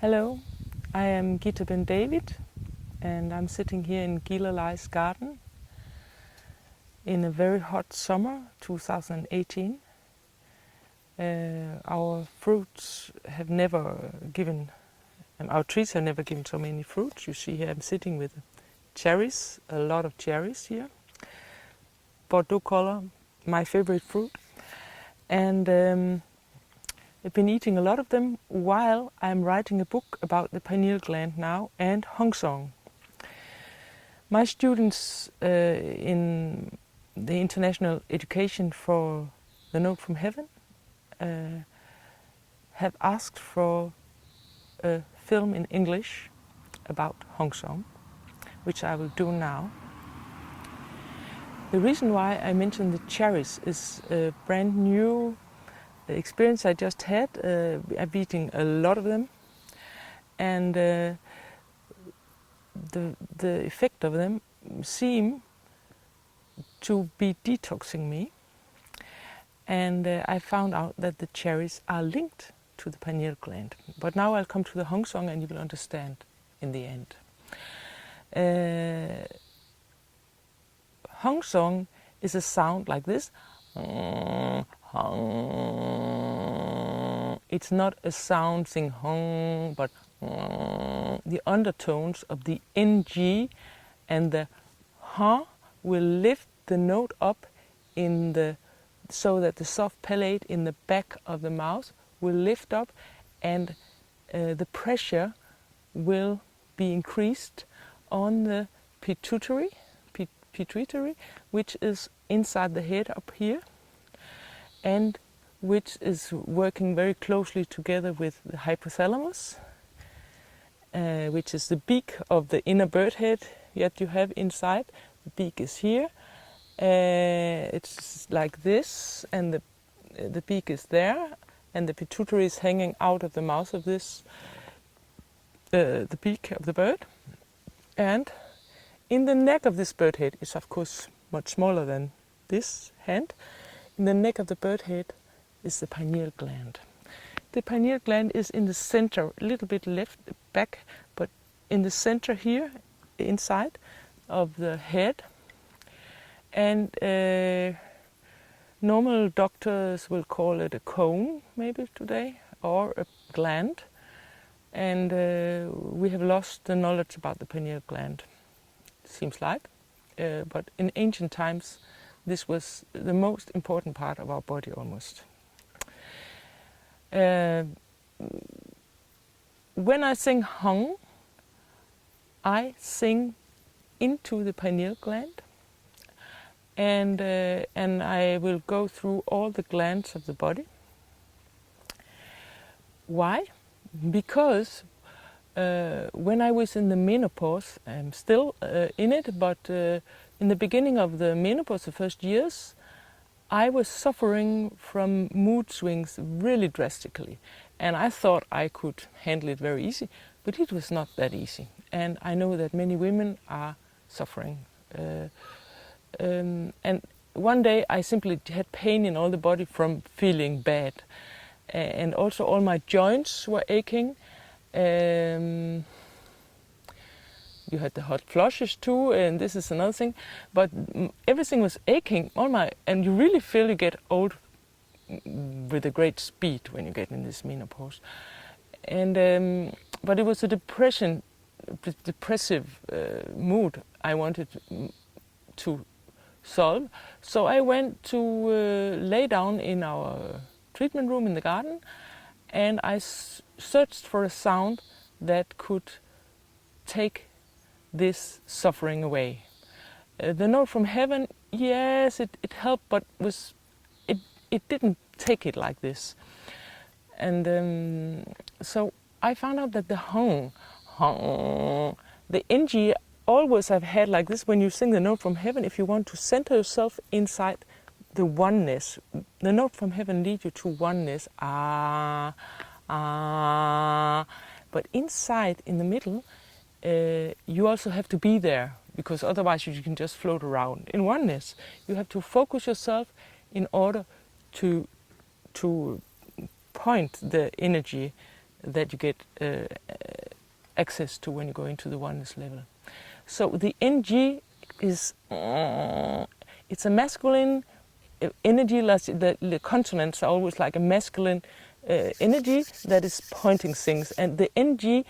Hello, I am Githa Ben-David and I'm sitting here in Githa's garden in a very hot summer 2018. Our fruits have never given, our trees have never given so many fruits. You see here I'm sitting with cherries, a lot of cherries here. Bordeaux color, my favorite fruit. And I've been eating a lot of them while I'm writing a book about the pineal gland now and Hong Song. My students in the international education for the Note from Heaven have asked for a film in English about Hong Song, which I will do now. The reason why I mention the cherries is a brand new experience I just had. I'm eating a lot of them, and the effect of them seem to be detoxing me. And I found out that the cherries are linked to the pineal gland. But now I'll come to the Hong Song and you will understand in the end. Hong Song is a sound like this. It's not a sound sing hong, but the undertones of the ng and the ha will lift the note up in the, so that the soft palate in the back of the mouth will lift up, and the pressure will be increased on the pituitary, which is inside the head up here, and which is working very closely together with the hypothalamus, which is the beak of the inner bird head that you have inside. The beak is here. It's like this, and the beak is there, and the pituitary is hanging out of the mouth of this, the beak of the bird. And in the neck of this bird head is of course much smaller than this hand. In the neck of the bird head is the pineal gland. The pineal gland is in the center, a little bit left back, but in the center here, inside of the head. And normal doctors will call it a cone, maybe today, or a gland. And we have lost the knowledge about the pineal gland, seems like. But in ancient times, this was the most important part of our body almost. When I sing hung, I sing into the pineal gland, and I will go through all the glands of the body. Why? Because when I was in the menopause, I'm still in it, but in the beginning of the menopause, the first years, I was suffering from mood swings really drastically. And I thought I could handle it very easy, but it was not that easy. And I know that many women are suffering. And one day I simply had pain in all the body from feeling bad. And also all my joints were aching. You had the hot flushes too, and this is another thing. But everything was aching, and you really feel you get old with a great speed when you get in this menopause. And but it was a depressive mood I wanted to solve. So I went to lay down in our treatment room in the garden, and I searched for a sound that could take this suffering away. The Note from Heaven, yes, it helped, but it didn't take it like this. And so I found out that the hong, the ng, always I've had like this. When you sing the Note from Heaven, if you want to center yourself inside the oneness, the Note from Heaven leads you to oneness. Ah, ah. But inside, in the middle, you also have to be there, because otherwise you can just float around. In oneness, you have to focus yourself in order to point the energy that you get access to when you go into the oneness level. So the NG is, it's a masculine energy. The consonants are always like a masculine energy that is pointing things, and the NG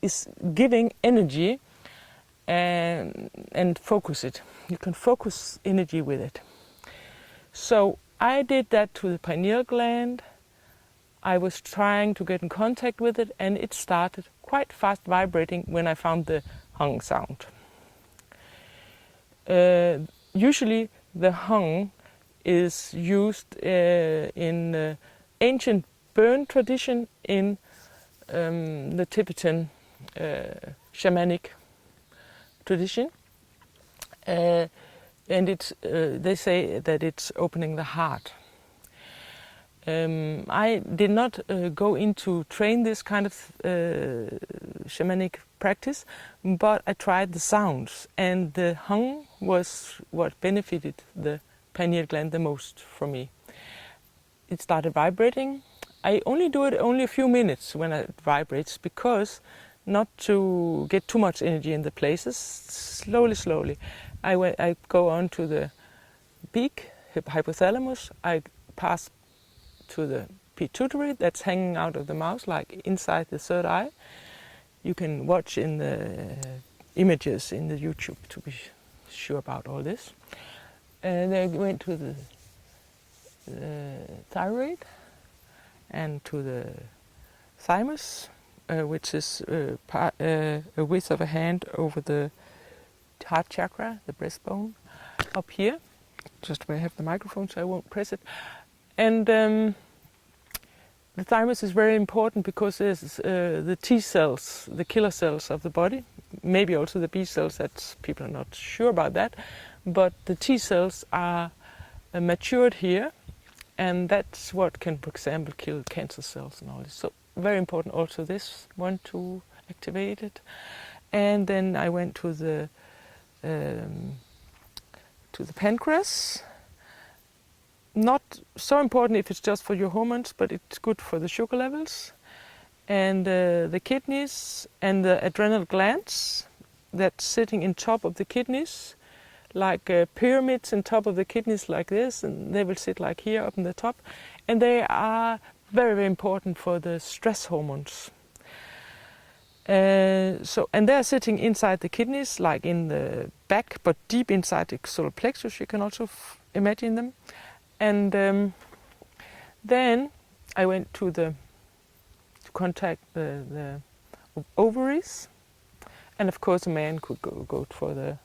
is giving energy and focus it. You can focus energy with it. So I did that to the pineal gland. I was trying to get in contact with it, and it started quite fast vibrating when I found the hung sound. Usually the hung is used in ancient burn tradition in the Tibetan shamanic tradition, and they say that it's opening the heart. I did not go into train this kind of shamanic practice, but I tried the sounds, and the hung was what benefited the pineal gland the most for me. It started vibrating. I only do it only a few minutes when it vibrates, because not to get too much energy in the places. Slowly, I go on to the peak, hypothalamus. I pass to the pituitary that's hanging out of the mouth, like inside the third eye. You can watch in the images in the YouTube to be sure about all this. And then I went to the thyroid and to the thymus, which is a width of a hand over the heart chakra, the breastbone, up here. Just where I have the microphone, so I won't press it. And the thymus is very important because there's the T cells, the killer cells of the body, maybe also the B cells. That people are not sure about that, but the T cells are matured here, and that's what can, for example, kill cancer cells and all this. So very important also this one to activate it. And then I went to the pancreas. Not so important if it's just for your hormones, but it's good for the sugar levels. And the kidneys and the adrenal glands that's sitting in top of the kidneys, like pyramids in top of the kidneys like this, and they will sit like here up in the top. And they are very, very important for the stress hormones. And they're sitting inside the kidneys, like in the back, but deep inside the solar plexus. You can also imagine them. And then I went to contact the ovaries, and of course a man could go for the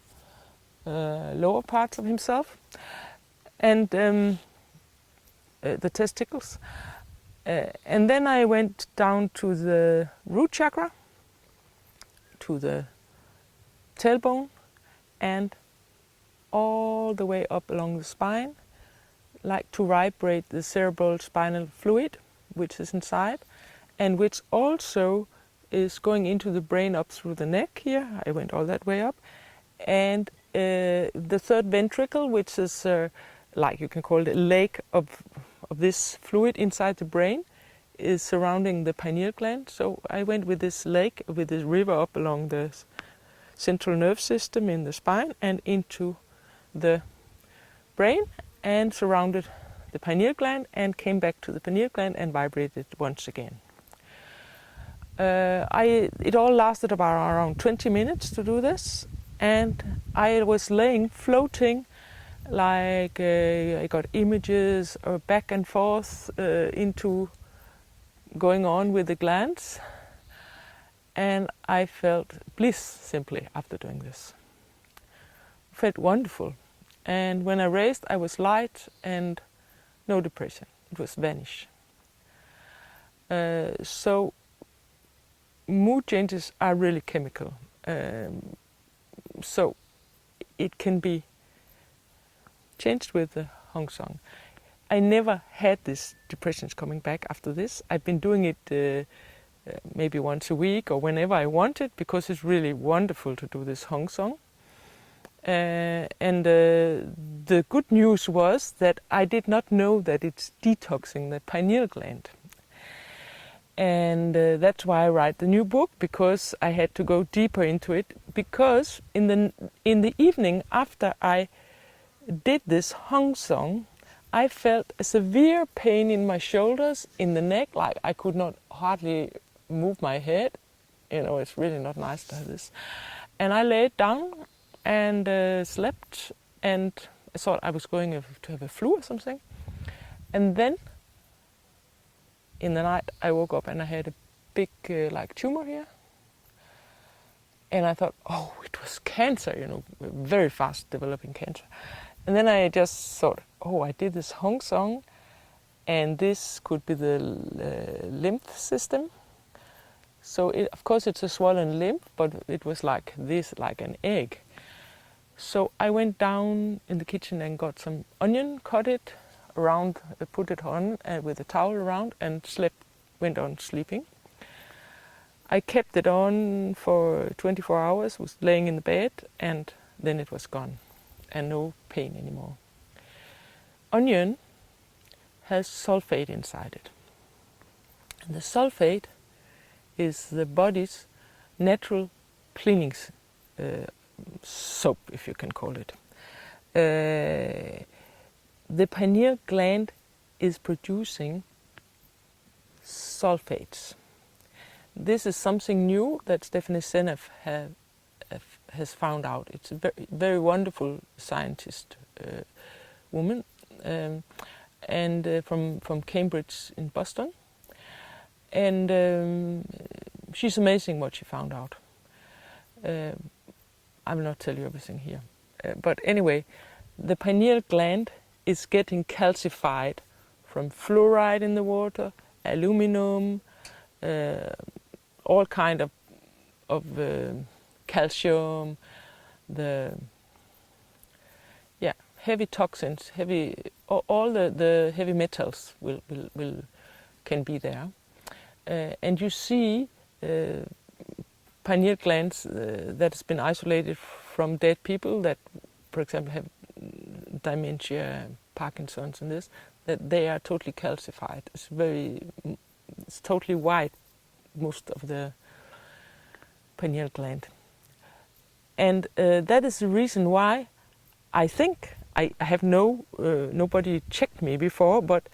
lower parts of himself, and the testicles. And then I went down to the root chakra, to the tailbone, and all the way up along the spine, like to vibrate the cerebral spinal fluid, which is inside, and which also is going into the brain up through the neck here. I went all that way up. And the third ventricle, which is like you can call it a lake of this fluid inside the brain, is surrounding the pineal gland. So I went with this lake, with this river up along the central nerve system in the spine and into the brain, and surrounded the pineal gland, and came back to the pineal gland and vibrated once again. It all lasted about around 20 minutes to do this, and I was floating, like I got images back and forth into going on with the glands, and I felt bliss simply after doing this. Felt wonderful. And when I raised, I was light and no depression. It was vanished. So mood changes are really chemical. So it can be changed with the Hong Song. I never had these depressions coming back after this. I've been doing it maybe once a week or whenever I wanted, because it's really wonderful to do this Hong Song. And the good news was that I did not know that it's detoxing the pineal gland. And that's why I write the new book, because I had to go deeper into it. Because in the evening after I did this hung song, I felt a severe pain in my shoulders, in the neck, like I could not hardly move my head. You know, it's really not nice to have this. And I laid down and slept, and I thought I was going to have a flu or something. And then in the night I woke up and I had a big like tumor here. And I thought, oh, it was cancer, you know, very fast developing cancer. And then I just thought, oh, I did this hung song, and this could be the lymph system. So of course it's a swollen lymph, but it was like this, like an egg. So I went down in the kitchen and got some onion, cut it around, put it on with a towel around, and went on sleeping. I kept it on for 24 hours, was laying in the bed, and then it was gone, and no pain anymore. Onion has sulfate inside it. And the sulfate is the body's natural cleaning soap, if you can call it. The pineal gland is producing sulfates. This is something new that Stephanie Seneff has found out. It's a very, very wonderful scientist woman, and from Cambridge in Boston. And she's amazing what she found out. I will not tell you everything here. But anyway, the pineal gland is getting calcified from fluoride in the water, aluminum, all kind of calcium, heavy toxins, all the heavy metals can be there. And you see pineal glands that has been isolated from dead people that, for example, have dementia, Parkinson's, and this, that they are totally calcified. It's totally white, most of the pineal gland. And that is the reason why I think, I have nobody checked me before, but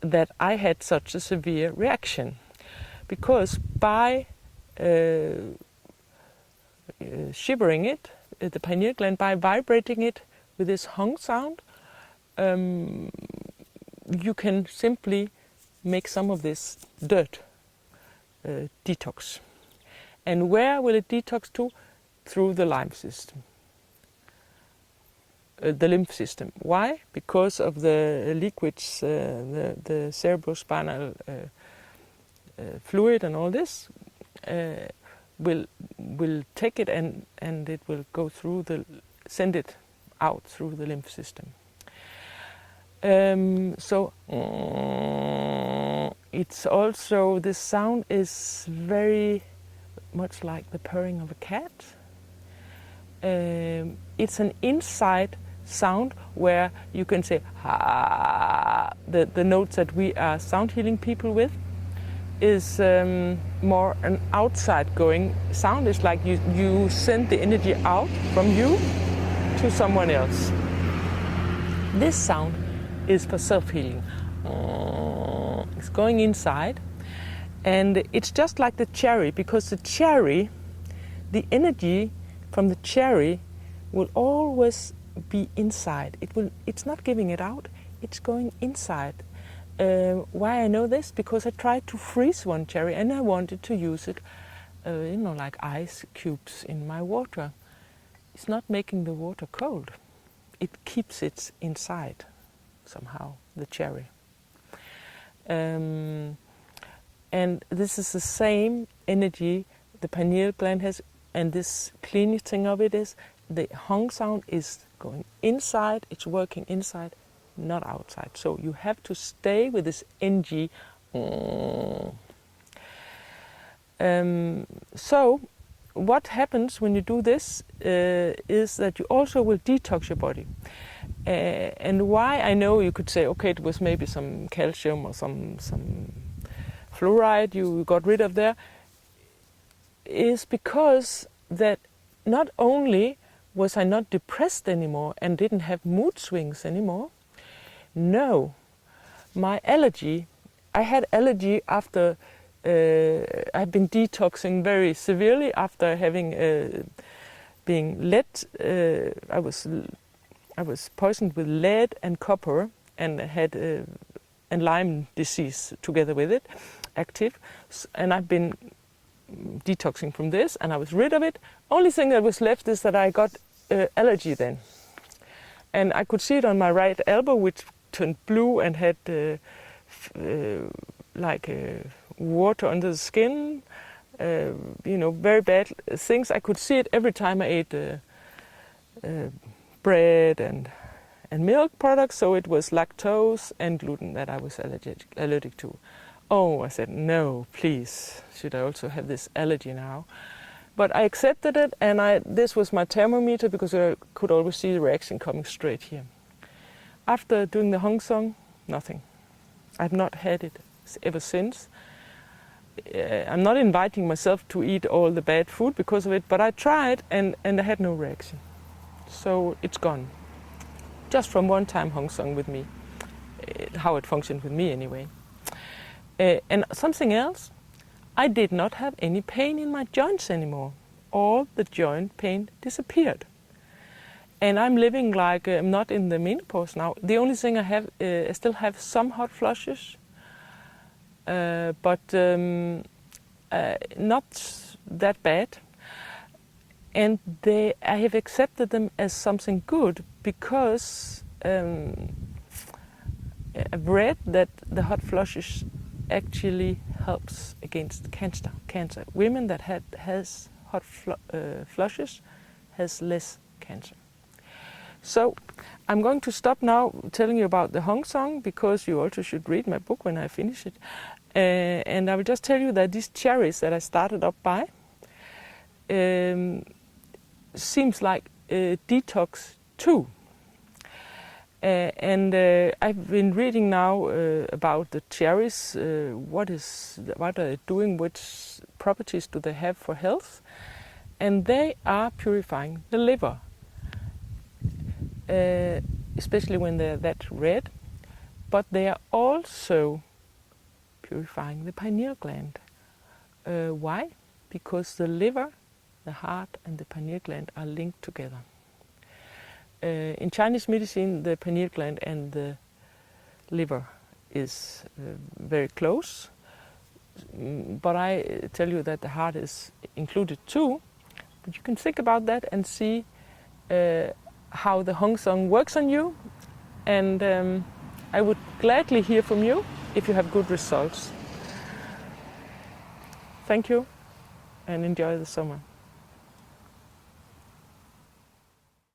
that I had such a severe reaction. Because by shivering it, the pineal gland, by vibrating it with this hung sound, you can simply make some of this dirt detox. And where will it detox to? Through the lymph system. The lymph system. Why? Because of the liquids, the cerebrospinal fluid and all this will take it and it will go through send it out through the lymph system. So it's also, this sound is very much like the purring of a cat. It's an inside sound where you can say the notes that we are sound healing people with is more an outside going sound. It's like you send the energy out from you to someone else. This sound is for self-healing. It's going inside, and it's just like the cherry, because the cherry, the energy from the cherry will always be inside. It's not giving it out, it's going inside. Why I know this? Because I tried to freeze one cherry and I wanted to use it, like ice cubes in my water. It's not making the water cold. It keeps it inside somehow, the cherry. And this is the same energy the pineal gland has, and this cleansing of it is, the hung sound is going inside, it's working inside, not outside. So you have to stay with this NG. So what happens when you do this is that you also will detox your body. And why I know, you could say, okay, it was maybe some calcium or some fluoride you got rid of there, is because that not only was I not depressed anymore and didn't have mood swings anymore, no, my allergy, I had allergy after I've been detoxing very severely after having being lead. I was poisoned with lead and copper and had and Lyme disease together with it, active, and I've been detoxing from this, and I was rid of it. Only thing that was left is that I got allergy then, and I could see it on my right elbow, which turned blue and had water under the skin. Very bad things. I could see it every time I ate bread and milk products. So it was lactose and gluten that I was allergic to. Oh, I said, no, please, should I also have this allergy now? But I accepted it, and this was my thermometer because I could always see the reaction coming straight here. After doing the Hong Song, nothing. I've not had it ever since. I'm not inviting myself to eat all the bad food because of it, but I tried and I had no reaction. So it's gone. Just from one time Hong Song with me, how it functioned with me anyway. And something else, I did not have any pain in my joints anymore. All the joint pain disappeared. And I'm living like I'm not in the menopause now. The only thing I have, I still have some hot flushes, but not that bad. And I have accepted them as something good because I've read that the hot flushes actually helps against cancer. Women that has hot flushes has less cancer. So I'm going to stop now telling you about the Hong Song because you also should read my book when I finish it. And I will just tell you that these cherries that I started up by seems like Detox too. And I've been reading now about the cherries, what are they doing, which properties do they have for health, and they are purifying the liver, especially when they're that red, but they are also purifying the pineal gland. Why? Because the liver, the heart and the pineal gland are linked together. In Chinese medicine, the pineal gland and the liver is very close, but I tell you that the heart is included too. But you can think about that and see how the Hong Song works on you, and I would gladly hear from you if you have good results. Thank you and enjoy the summer.